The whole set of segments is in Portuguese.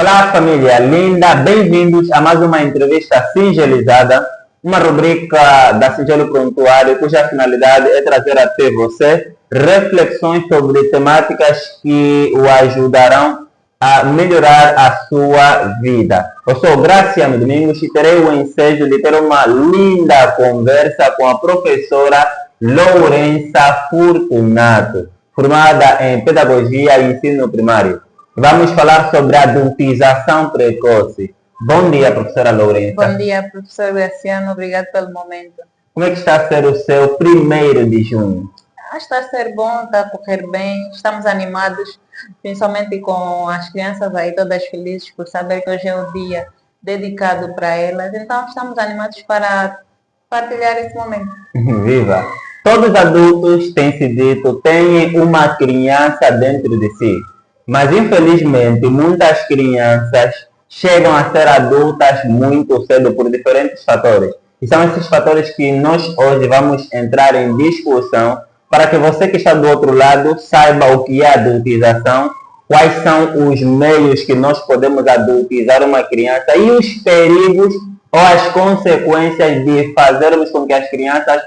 Olá, família linda, bem-vindos a mais uma entrevista singelizada, uma rubrica da Singelo Prontuário, cuja finalidade é trazer até você reflexões sobre temáticas que o ajudarão a melhorar a sua vida. Eu sou Graciano Domingos e terei o ensejo de ter uma linda conversa com a professora Lourença Fortunato, formada em Pedagogia e Ensino Primário. Vamos falar sobre a adultização precoce. Bom dia, professora Lourença. Bom dia, professor Graciano. Obrigado pelo momento. Como é que está a ser o seu 1º de junho? Está a ser bom, está a correr bem. Estamos animados, principalmente com as crianças aí todas felizes por saber que hoje é o dia dedicado para elas. Então, estamos animados para partilhar esse momento. Viva! Todos os adultos, tem se dito, têm uma criança dentro de si. Mas, infelizmente, muitas crianças chegam a ser adultas muito cedo por diferentes fatores. E são esses fatores que nós hoje vamos entrar em discussão para que você que está do outro lado saiba o que é adultização, quais são os meios que nós podemos adultizar uma criança e os perigos ou as consequências de fazermos com que as crianças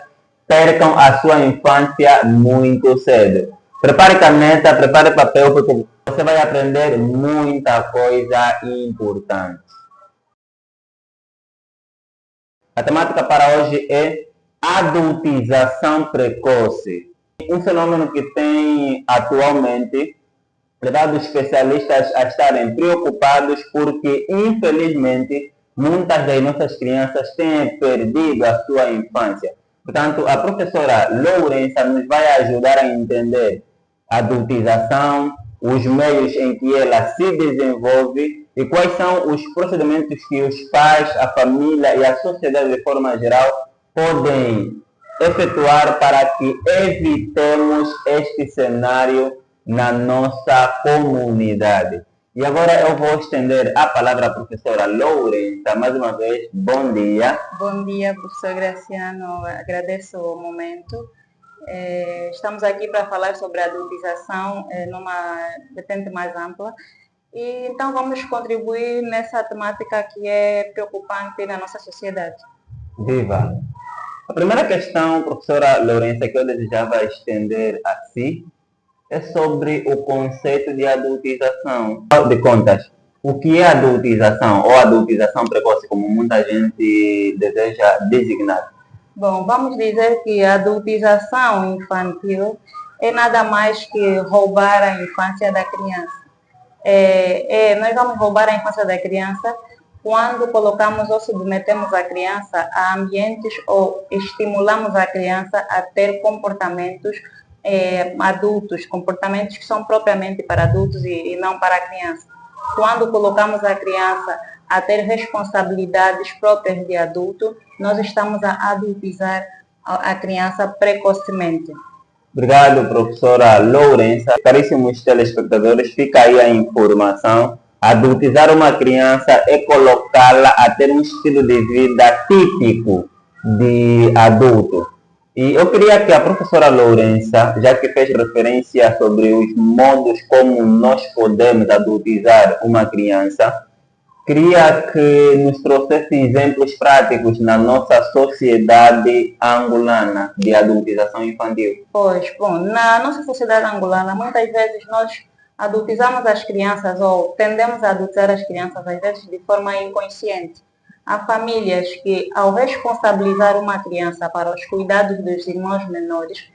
percam a sua infância muito cedo. Prepare caneta, prepare papel, porque você vai aprender muita coisa importante. A temática para hoje é adultização precoce. Um fenômeno que tem atualmente levado os especialistas a estarem preocupados porque, infelizmente, muitas das nossas crianças têm perdido a sua infância. Portanto, a professora Lourença nos vai ajudar a entender a adultização, os meios em que ela se desenvolve e quais são os procedimentos que os pais, a família e a sociedade de forma geral podem efetuar para que evitemos este cenário na nossa comunidade. E agora eu vou estender a palavra à professora Lourença. Mais uma vez, bom dia. Bom dia, professor Graciano. Agradeço o momento. Estamos aqui para falar sobre a adultização numa vertente mais ampla. E então vamos contribuir nessa temática que é preocupante na nossa sociedade. Viva! A primeira questão, professora Lourença, que eu desejava estender a si, é sobre o conceito de adultização. Afinal de contas, o que é adultização ou adultização precoce, como muita gente deseja designar? Bom, vamos dizer que a adultização infantil é nada mais que roubar a infância da criança. Nós vamos roubar a infância da criança quando colocamos ou submetemos a criança a ambientes ou estimulamos a criança a ter comportamentos adultos, comportamentos que são propriamente para adultos e não para a criança. Quando colocamos a criança a ter responsabilidades próprias de adulto, nós estamos a adultizar a criança precocemente. Obrigado, professora Lourença. Caríssimos telespectadores, fica aí a informação. Adultizar uma criança é colocá-la a ter um estilo de vida típico de adulto. E eu queria que a professora Lourença, já que fez referência sobre os modos como nós podemos adultizar uma criança, queria que nos trouxesse exemplos práticos na nossa sociedade angolana de adultização infantil. Pois, bom, na nossa sociedade angolana, muitas vezes nós adultizamos as crianças ou tendemos a adultizar as crianças, às vezes de forma inconsciente. Há famílias que, ao responsabilizar uma criança para os cuidados dos irmãos menores,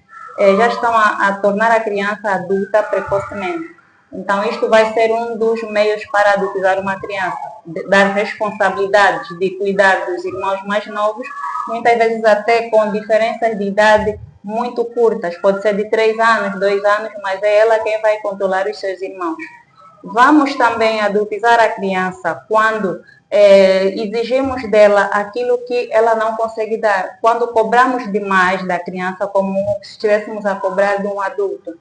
já estão a tornar a criança adulta precocemente. Então, isto vai ser um dos meios para adultizar uma criança, dar responsabilidades de cuidar dos irmãos mais novos, muitas vezes até com diferenças de idade muito curtas, pode ser de 3 anos, 2 anos, mas é ela quem vai controlar os seus irmãos. Vamos também adultizar a criança quando exigimos dela aquilo que ela não consegue dar. Quando cobramos demais da criança, como se estivéssemos a cobrar de um adulto.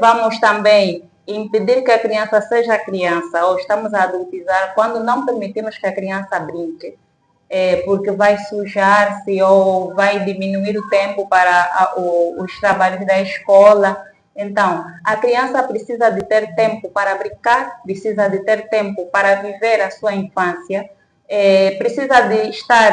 Vamos também impedir que a criança seja criança, ou estamos a adultizar quando não permitimos que a criança brinque, porque vai sujar-se ou vai diminuir o tempo para os trabalhos da escola. Então, a criança precisa de ter tempo para brincar, precisa de ter tempo para viver a sua infância, precisa de estar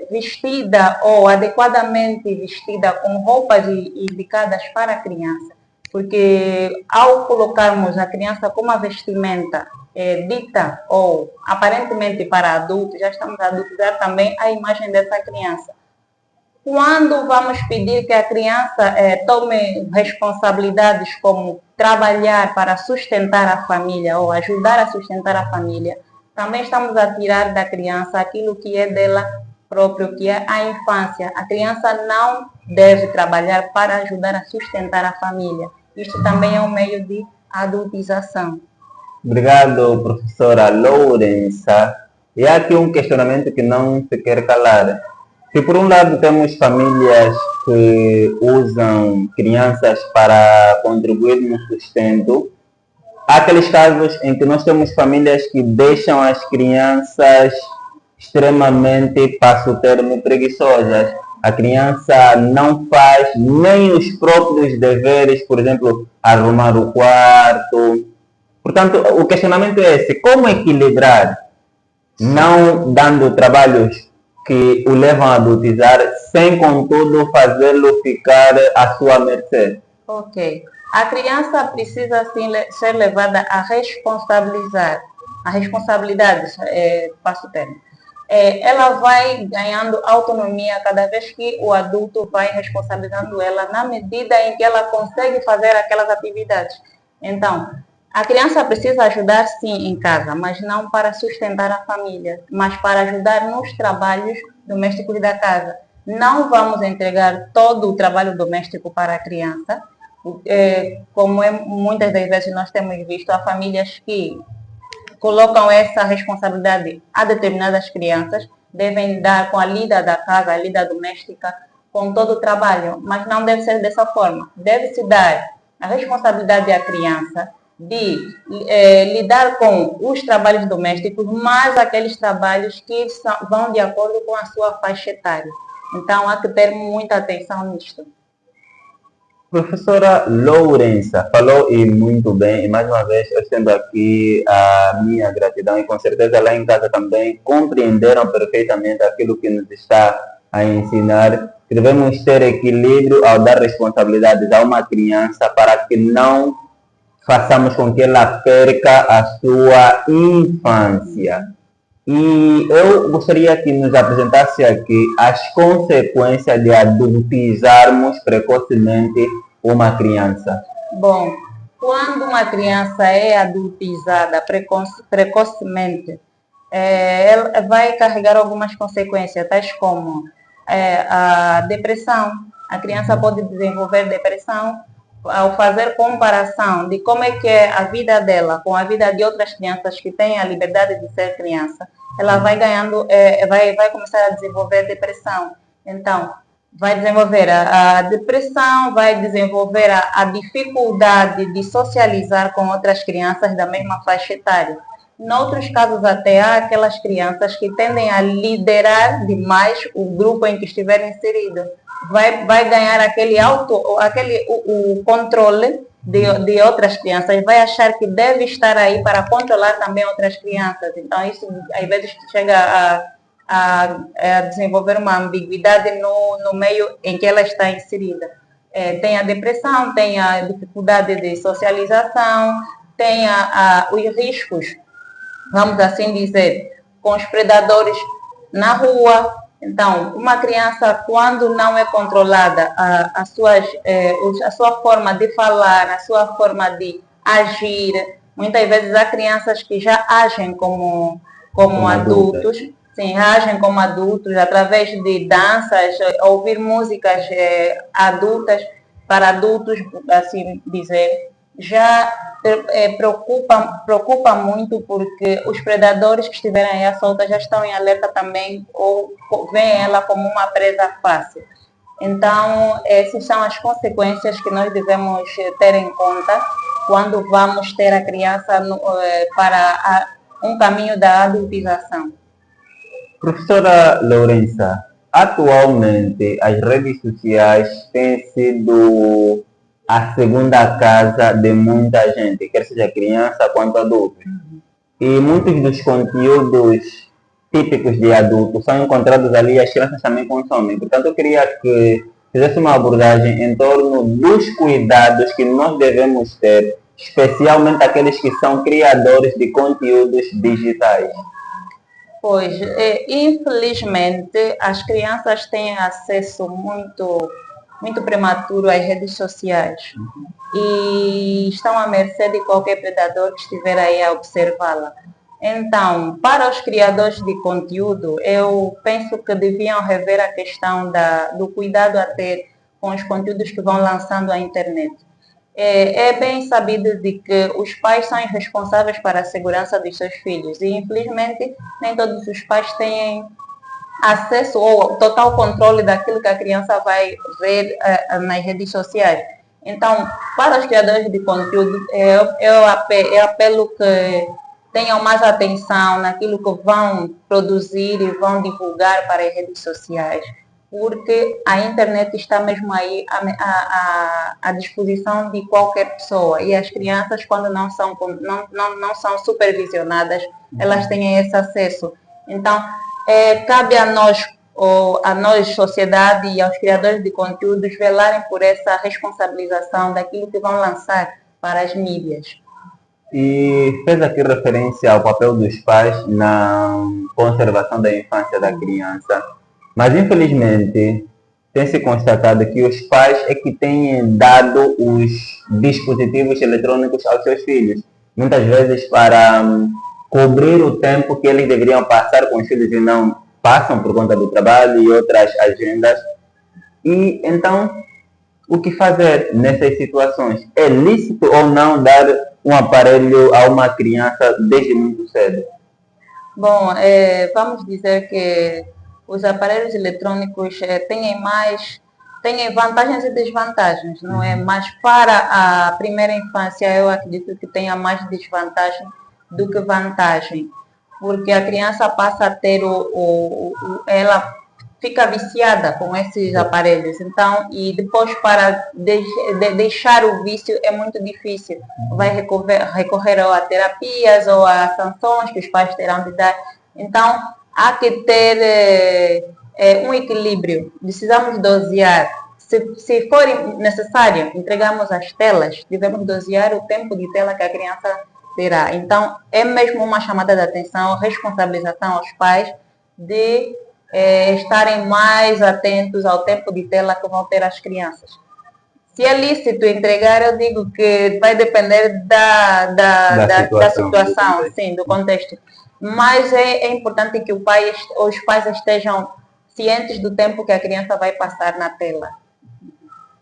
vestida ou adequadamente vestida com roupas indicadas para a criança, porque ao colocarmos a criança com uma vestimenta dita ou aparentemente para adultos, já estamos a adultizar também a imagem dessa criança. Quando vamos pedir que a criança tome responsabilidades como trabalhar para sustentar a família ou ajudar a sustentar a família, também estamos a tirar da criança aquilo que é dela próprio, que é a infância. A criança não deve trabalhar para ajudar a sustentar a família. Isto também é um meio de adultização. Obrigado, professora Lourença. E há aqui um questionamento que não se quer calar. Se por um lado temos famílias que usam crianças para contribuir no sustento, há aqueles casos em que nós temos famílias que deixam as crianças extremamente, passo o termo, preguiçosas. A criança não faz nem os próprios deveres, por exemplo, arrumar o quarto. Portanto, o questionamento é esse: como equilibrar, não dando trabalhos que o levam a adultizar, sem contudo fazê-lo ficar à sua mercê? Ok. A criança precisa sim ser levada a responsabilizar. A responsabilidade, passo o termo. Ela vai ganhando autonomia cada vez que o adulto vai responsabilizando ela na medida em que ela consegue fazer aquelas atividades. Então, a criança precisa ajudar sim em casa, mas não para sustentar a família, mas para ajudar nos trabalhos domésticos da casa. Não vamos entregar todo o trabalho doméstico para a criança, como muitas das vezes nós temos visto, há famílias que colocam essa responsabilidade a determinadas crianças, devem dar com a lida da casa, a lida doméstica, com todo o trabalho, mas não deve ser dessa forma. Deve-se dar a responsabilidade à criança de lidar com os trabalhos domésticos, mas aqueles trabalhos que vão de acordo com a sua faixa etária. Então, há que ter muita atenção nisto. Professora Lourença falou e muito bem, e mais uma vez eu estendo aqui a minha gratidão, e com certeza lá em casa também compreenderam perfeitamente aquilo que nos está a ensinar, que devemos ter equilíbrio ao dar responsabilidades a uma criança para que não façamos com que ela perca a sua infância. E eu gostaria que nos apresentasse aqui as consequências de adultizarmos precocemente uma criança. Bom, quando uma criança é adultizada precocemente, ela vai carregar algumas consequências, tais como a depressão. A criança pode desenvolver depressão ao fazer comparação de como é que é a vida dela com a vida de outras crianças que têm a liberdade de ser criança. Ela vai ganhando, vai começar a desenvolver depressão. Então, vai desenvolver a depressão, vai desenvolver a dificuldade de socializar com outras crianças da mesma faixa etária. Em outros casos, até há aquelas crianças que tendem a liderar demais o grupo em que estiver inserido. Vai ganhar o controle de outras crianças, vai achar que deve estar aí para controlar também outras crianças. Então, isso às vezes chega a desenvolver uma ambiguidade no meio em que ela está inserida. Tem a depressão, tem a dificuldade de socialização, tem os riscos, vamos assim dizer, com os predadores na rua. Então, uma criança, quando não é controlada a sua forma de falar, a sua forma de agir, muitas vezes há crianças que já agem como adultos, sim, agem como adultos através de danças, ouvir músicas adultas, para adultos, assim dizer. Já preocupa muito, porque os predadores que estiverem aí à solta já estão em alerta também, ou veem ela como uma presa fácil. Então, essas são as consequências que nós devemos ter em conta quando vamos ter a criança para um caminho da adultização. Professora Lourença, atualmente as redes sociais têm sido a segunda casa de muita gente, quer seja criança quanto adulto. E muitos dos conteúdos típicos de adultos são encontrados ali e as crianças também consomem. Portanto, eu queria que fizesse uma abordagem em torno dos cuidados que nós devemos ter, especialmente aqueles que são criadores de conteúdos digitais. Pois, infelizmente, as crianças têm acesso muito prematuro às redes sociais e estão à mercê de qualquer predador que estiver aí a observá-la. Então, para os criadores de conteúdo, eu penso que deviam rever a questão do cuidado a ter com os conteúdos que vão lançando à internet. É bem sabido de que os pais são responsáveis para a segurança dos seus filhos e, infelizmente, nem todos os pais têm acesso ou total controle daquilo que a criança vai ver nas redes sociais. Então, para os criadores de conteúdo, eu apelo que tenham mais atenção naquilo que vão produzir e vão divulgar para as redes sociais, porque a internet está mesmo aí à disposição de qualquer pessoa e as crianças, quando não são supervisionadas, elas têm esse acesso. Então, cabe a nós, sociedade e aos criadores de conteúdos, velarem por essa responsabilização daquilo que vão lançar para as mídias. E fez aqui referência ao papel dos pais na conservação da infância da criança. Mas, infelizmente, tem-se constatado que os pais é que têm dado os dispositivos eletrônicos aos seus filhos. Muitas vezes para cobrir o tempo que eles deveriam passar com os filhos e não passam por conta do trabalho e outras agendas. E, então, o que fazer nessas situações? É lícito ou não dar um aparelho a uma criança desde muito cedo? Bom, vamos dizer que os aparelhos eletrônicos têm vantagens e desvantagens, não é? Mas para a primeira infância eu acredito que tenha mais desvantagem do que vantagem, porque a criança passa a ter ela fica viciada com esses aparelhos, então, e depois para deixar o vício é muito difícil, vai recorrer a terapias ou a sanções que os pais terão de dar, então há que ter um equilíbrio, precisamos dosear, se for necessário, entregamos as telas, devemos dosear o tempo de tela que a criança terá, então é mesmo uma chamada de atenção, responsabilização aos pais de estarem mais atentos ao tempo de tela que vão ter as crianças. Se é lícito entregar, eu digo que vai depender da situação, sim, do contexto. Mas é importante que os pais estejam cientes do tempo que a criança vai passar na tela.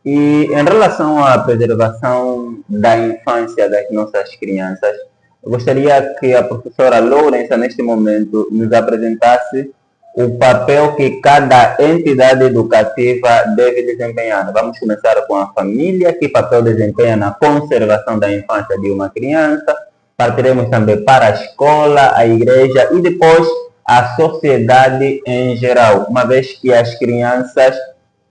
E em relação à preservação da infância das nossas crianças, eu gostaria que a professora Lourença, neste momento, nos apresentasse o papel que cada entidade educativa deve desempenhar. Vamos começar com a família, que papel desempenha na conservação da infância de uma criança. Partiremos também para a escola, a igreja e depois a sociedade em geral, uma vez que as crianças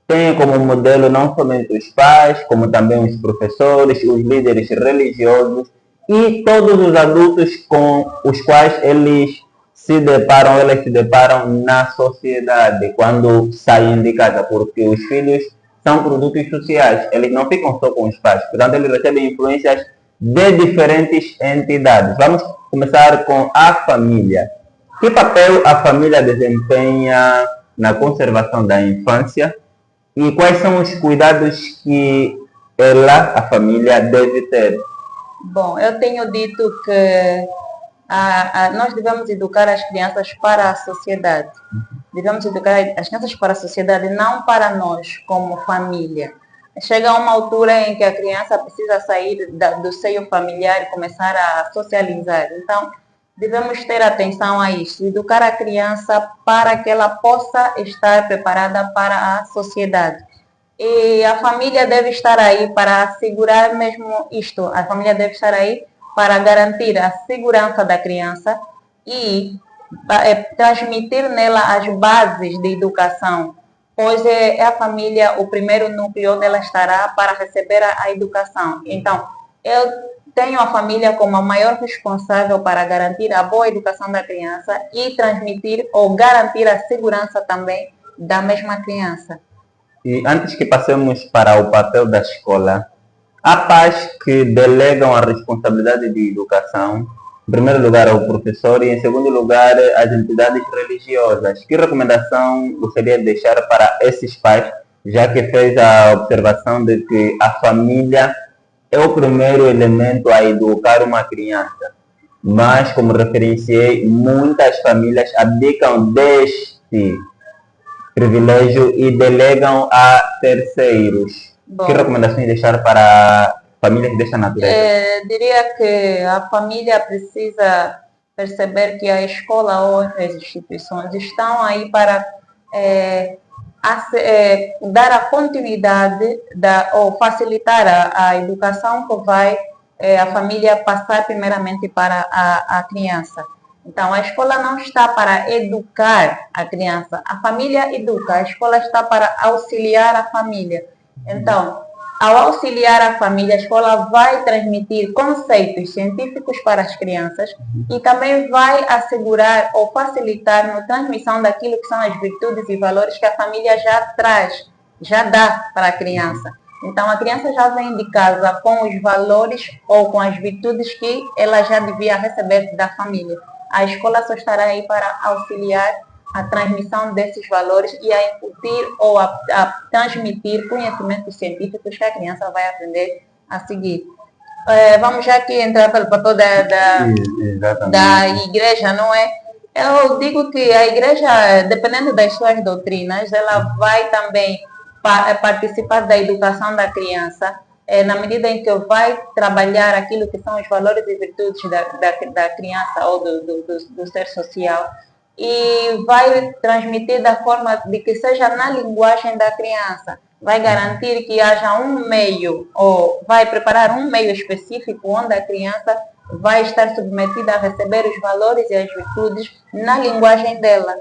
têm como modelo não somente os pais, como também os professores, os líderes religiosos e todos os adultos com os quais elas se deparam na sociedade quando saem de casa, porque os filhos são produtos sociais, eles não ficam só com os pais, portanto eles recebem influências de diferentes entidades. Vamos começar com a família. Que papel a família desempenha na conservação da infância e quais são os cuidados que a família, deve ter? Bom, eu tenho dito que nós devemos educar as crianças para a sociedade. Devemos educar as crianças para a sociedade, não para nós, como família. Chega uma altura em que a criança precisa sair do seio familiar e começar a socializar. Então, devemos ter atenção a isso, educar a criança para que ela possa estar preparada para a sociedade. E a família deve estar aí para assegurar mesmo isto. A família deve estar aí para garantir a segurança da criança e transmitir nela as bases de educação, pois é a família o primeiro núcleo onde ela estará para receber a educação. Então, eu tenho a família como a maior responsável para garantir a boa educação da criança e transmitir ou garantir a segurança também da mesma criança. E antes que passemos para o papel da escola, há pais que delegam a responsabilidade de educação, em primeiro lugar ao professor e em segundo lugar às entidades religiosas. Que recomendação gostaria de deixar para esses pais, já que fez a observação de que a família é o primeiro elemento a educar uma criança? Mas, como referenciei, muitas famílias abdicam deste privilégio e delegam a terceiros. Bom, Que recomendações deixar para famílias desta natureza? diria que a família precisa perceber que a escola ou as instituições estão aí para dar a continuidade ou facilitar a educação que vai a família passar primeiramente para a criança. Então, a escola não está para educar a criança, a família educa, a escola está para auxiliar a família. Então, ao auxiliar a família, a escola vai transmitir conceitos científicos para as crianças e também vai assegurar ou facilitar na transmissão daquilo que são as virtudes e valores que a família já traz, já dá para a criança. Então, a criança já vem de casa com os valores ou com as virtudes que ela já devia receber da família. A escola só estará aí para auxiliar a transmissão desses valores e a incutir ou a transmitir conhecimentos científicos que a criança vai aprender a seguir. Vamos já aqui entrar pelo papel da igreja, não é? Eu digo que a igreja, dependendo das suas doutrinas, ela vai também participar da educação da criança, na medida em que vai trabalhar aquilo que são os valores e virtudes da criança ou do ser social, e vai transmitir da forma de que seja na linguagem da criança. Vai garantir que haja um meio, ou vai preparar um meio específico onde a criança vai estar submetida a receber os valores e as virtudes na linguagem dela.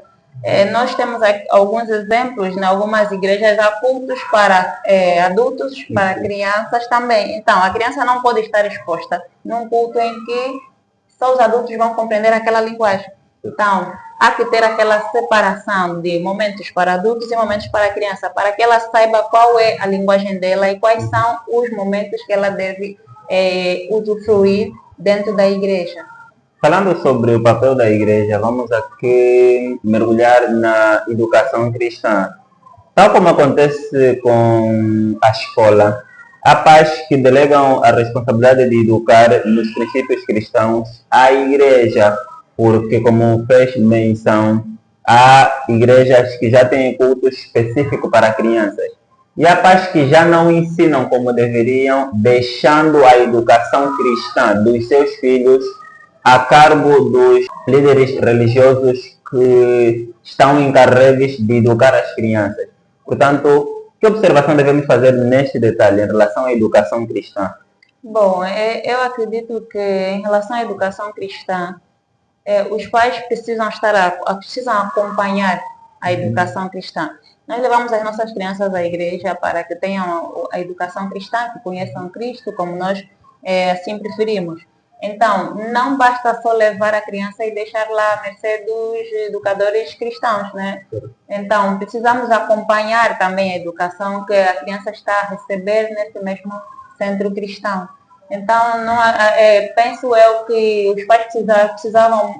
Nós temos alguns exemplos em algumas igrejas, há cultos para adultos, para crianças também. Então, a criança não pode estar exposta num culto em que só os adultos vão compreender aquela linguagem. Então, há que ter aquela separação de momentos para adultos e momentos para a criança, para que ela saiba qual é a linguagem dela e quais são os momentos que ela deve usufruir dentro da igreja. Falando sobre o papel da igreja, vamos aqui mergulhar na educação cristã. Tal como acontece com a escola, há pais que delegam a responsabilidade de educar nos princípios cristãos à igreja, porque, como fez menção, há igrejas que já têm culto específico para crianças. E há pais que já não ensinam como deveriam, deixando a educação cristã dos seus filhos a cargo dos líderes religiosos que estão encarregues de educar as crianças. Portanto, que observação devemos fazer neste detalhe em relação à educação cristã? Bom, eu acredito que em relação à educação cristã, os pais precisam precisam acompanhar a educação cristã. Nós levamos as nossas crianças à igreja para que tenham a educação cristã, que conheçam Cristo, como nós assim preferimos. Então, não basta só levar a criança e deixar lá à mercê dos educadores cristãos, né? Então, precisamos acompanhar também a educação que a criança está a receber nesse mesmo centro cristão. Então, penso eu que os pais precisavam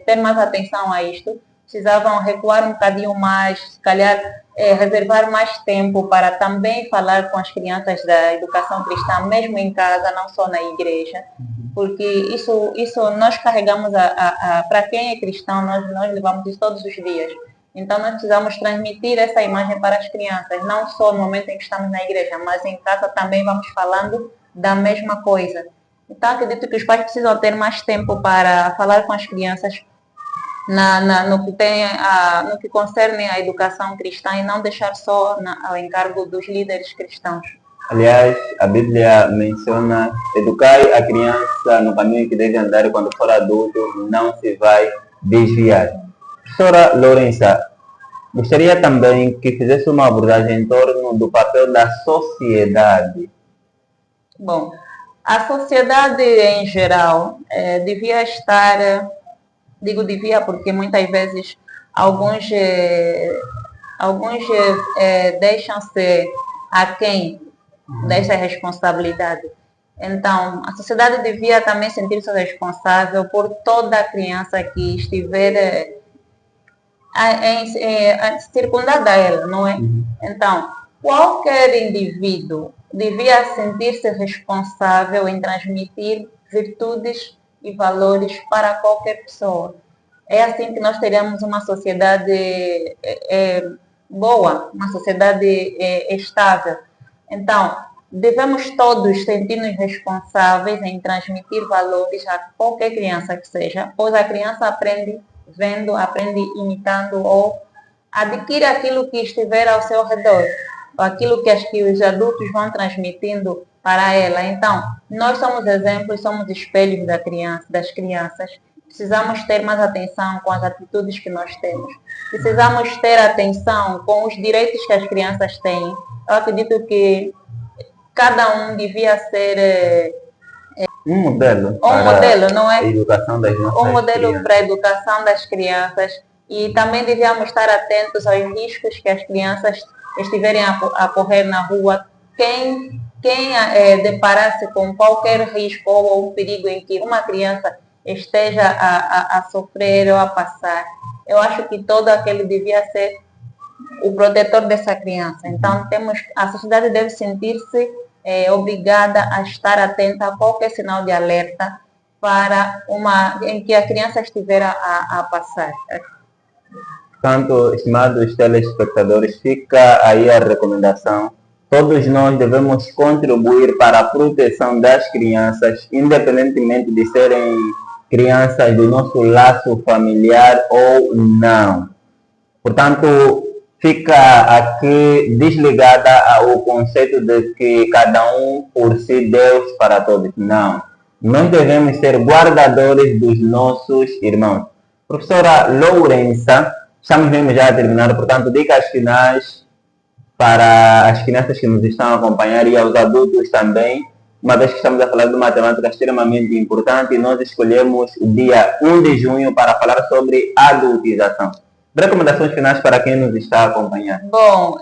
ter mais atenção a isto, precisavam recuar um bocadinho mais, se calhar reservar mais tempo para também falar com as crianças da educação cristã, mesmo em casa, não só na igreja, porque isso nós carregamos, para quem é cristão, nós levamos isso todos os dias. Então, nós precisamos transmitir essa imagem para as crianças, não só no momento em que estamos na igreja, mas em casa também vamos falando da mesma coisa. Então, acredito que os pais precisam ter mais tempo para falar com as crianças no que concerne a educação cristã e não deixar só ao encargo dos líderes cristãos. Aliás, a Bíblia menciona: educai a criança no caminho que deve andar e quando for adulto não se vai desviar. Professora Lourença, Gostaria também que fizesse uma abordagem em torno do papel da sociedade. Bom, a sociedade em geral devia estar, digo devia porque muitas vezes alguns deixam-se aquém dessa responsabilidade. Então, a sociedade devia também sentir-se responsável por toda criança que estiver circundada a ela, não é? Então, qualquer indivíduo devia sentir-se responsável em transmitir virtudes e valores para qualquer pessoa. É assim que nós teremos uma sociedade boa, uma sociedade estável. Então, devemos todos sentir-nos responsáveis em transmitir valores a qualquer criança que seja, pois a criança aprende vendo, aprende imitando ou adquire aquilo que estiver ao seu redor, ou aquilo que os adultos vão transmitindo para ela. Então, nós somos exemplos, somos espelhos das crianças. Precisamos ter mais atenção com as atitudes que nós temos. Precisamos ter atenção com os direitos que as crianças têm. Eu acredito que cada um devia ser um modelo não é? A educação das nossas um modelo crianças. para a educação das crianças, e também devíamos estar atentos aos riscos que as crianças estiverem a correr na rua. Quem deparar-se com qualquer risco ou um perigo em que uma criança esteja a sofrer ou a passar, eu acho que todo aquele devia ser o protetor dessa criança. Então, a sociedade deve sentir-se obrigada a estar atenta a qualquer sinal de alerta em que a criança estiver a passar. Portanto, estimados telespectadores, fica aí a recomendação. Todos nós devemos contribuir para a proteção das crianças, independentemente de serem crianças do nosso laço familiar ou não. Portanto, fica aqui desligada ao conceito de que cada um por si, Deus para todos. Não. Nós devemos ser guardadores dos nossos irmãos. Professora Lourença, estamos mesmo já a terminar, portanto, dicas finais para as crianças que nos estão a acompanhar e aos adultos também, uma vez que estamos a falar de uma temática extremamente importante, nós escolhemos o dia 1 de junho para falar sobre adultização. Recomendações finais para quem nos está a acompanhar? Bom,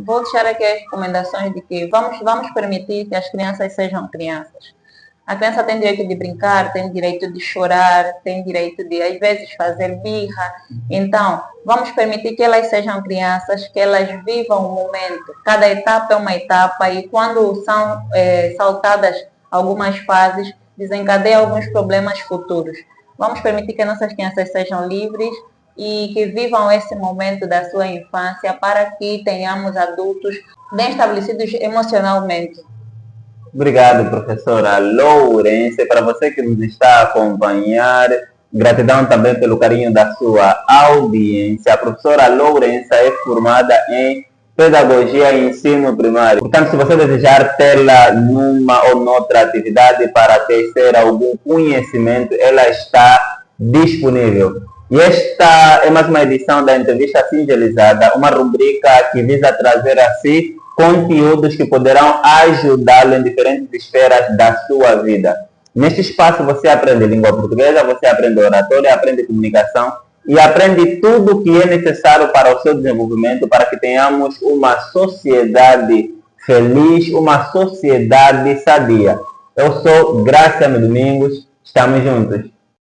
vou deixar aqui as recomendações de que vamos permitir que as crianças sejam crianças. A criança tem direito de brincar, tem direito de chorar, tem direito de, às vezes, fazer birra. Então, vamos permitir que elas sejam crianças, que elas vivam o momento. Cada etapa é uma etapa e quando são saltadas algumas fases, desencadeia alguns problemas futuros. Vamos permitir que nossas crianças sejam livres e que vivam esse momento da sua infância para que tenhamos adultos bem estabelecidos emocionalmente. Obrigado, professora Lourença. Para você que nos está a acompanhar, gratidão também pelo carinho da sua audiência. A professora Lourença é formada em Pedagogia e Ensino Primário. Portanto, se você desejar tê-la numa ou noutra atividade para tecer algum conhecimento, ela está disponível. E esta é mais uma edição da Entrevista Singelizada, uma rubrica que visa trazer a si conteúdos que poderão ajudá-lo em diferentes esferas da sua vida. Neste espaço você aprende língua portuguesa, você aprende oratória, aprende comunicação e aprende tudo o que é necessário para o seu desenvolvimento, para que tenhamos uma sociedade feliz, uma sociedade sadia. Eu sou Graciano Domingos, estamos juntos.